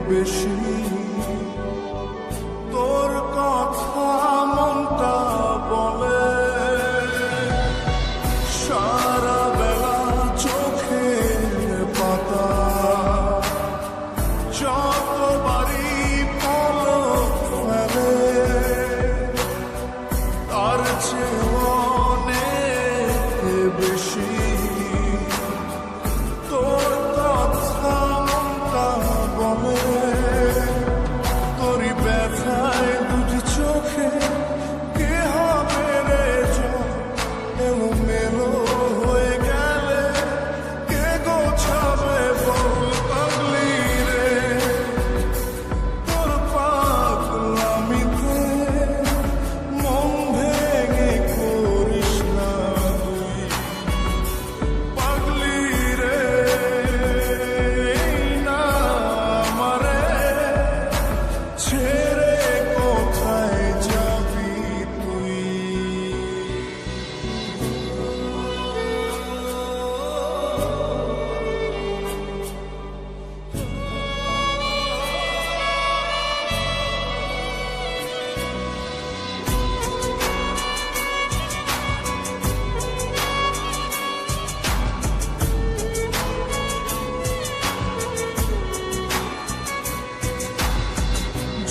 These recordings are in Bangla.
বেশি তোর কথা মনটা বলে সারা বেলা চোখের পাতা যতবারই পলক ফেলে তার চেয়ে অনেক বেশি তোর কথা মনটা বলে তোরই ব্যথায় দুটি চোখে কে হবে রে এলো মেলো হয়ে গেলে কে গোছাবে বল পাগলি রে তোর পাগলামিতে মন ভেঙে করিস না তুই পাগলি রে না আমারে ছেড়ে কোথায় যাবি তুই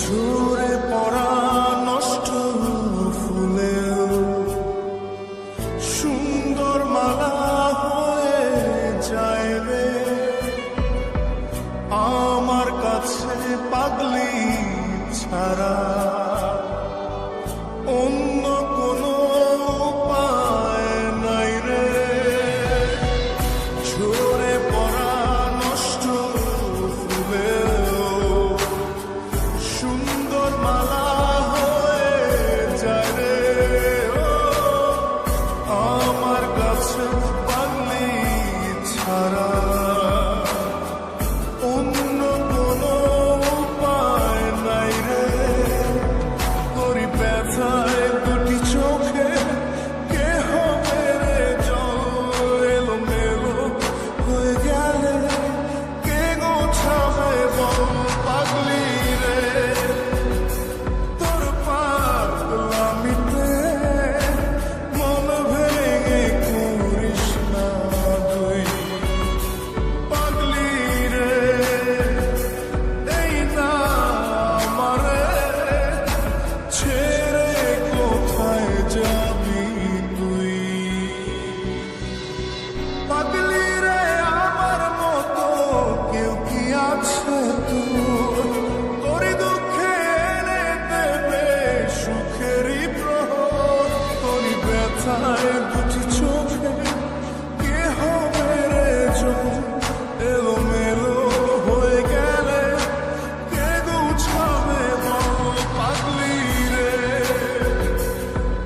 ঝরে পড়া নষ্ট ফুলেও সুন্দর মালা হয়ে যায় রে আমার কাছে পাগলি ছাড়া অন্য কোনো উপায় নাই রে ঝরে পড়া নষ্ট ফুলেও সুন্দর মালা হয়ে যায় রে আমার কাছে পাগলি ছাড়া অন্য কোনো উপায় নাই রে তোরই ব্যথায় দুটি চোখে কে হবে রে জল এলো মেলো হয়ে গেলে কে গোছাবে বল পাগলি রে তোর পাগলামিতে মন ভেঙে করিস না তুই পাগলি রে এই না আমারে ছেড়ে কোথায় যাবি তুই পাগলি রে আমার মতো কেউ কি আছে তোর তোরই দুঃখে এনে দেবে সুখেরই প্রহর তোরই ব্যথায় দুটি চোখে কে হবে রে এলো মেলো হয়ে গেলে কে গুছাবে বল পাগলি রে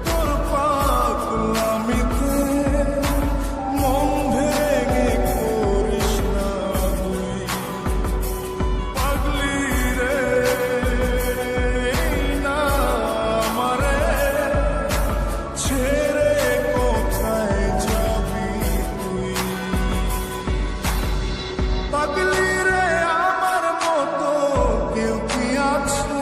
তোর পাগলামিতে মন ভেঙে করিস না তুই পাগলি রে না আমারে ছেড়ে কোথায় যাবি তুই পাগলি রে আমার মতো কেউ কি আছে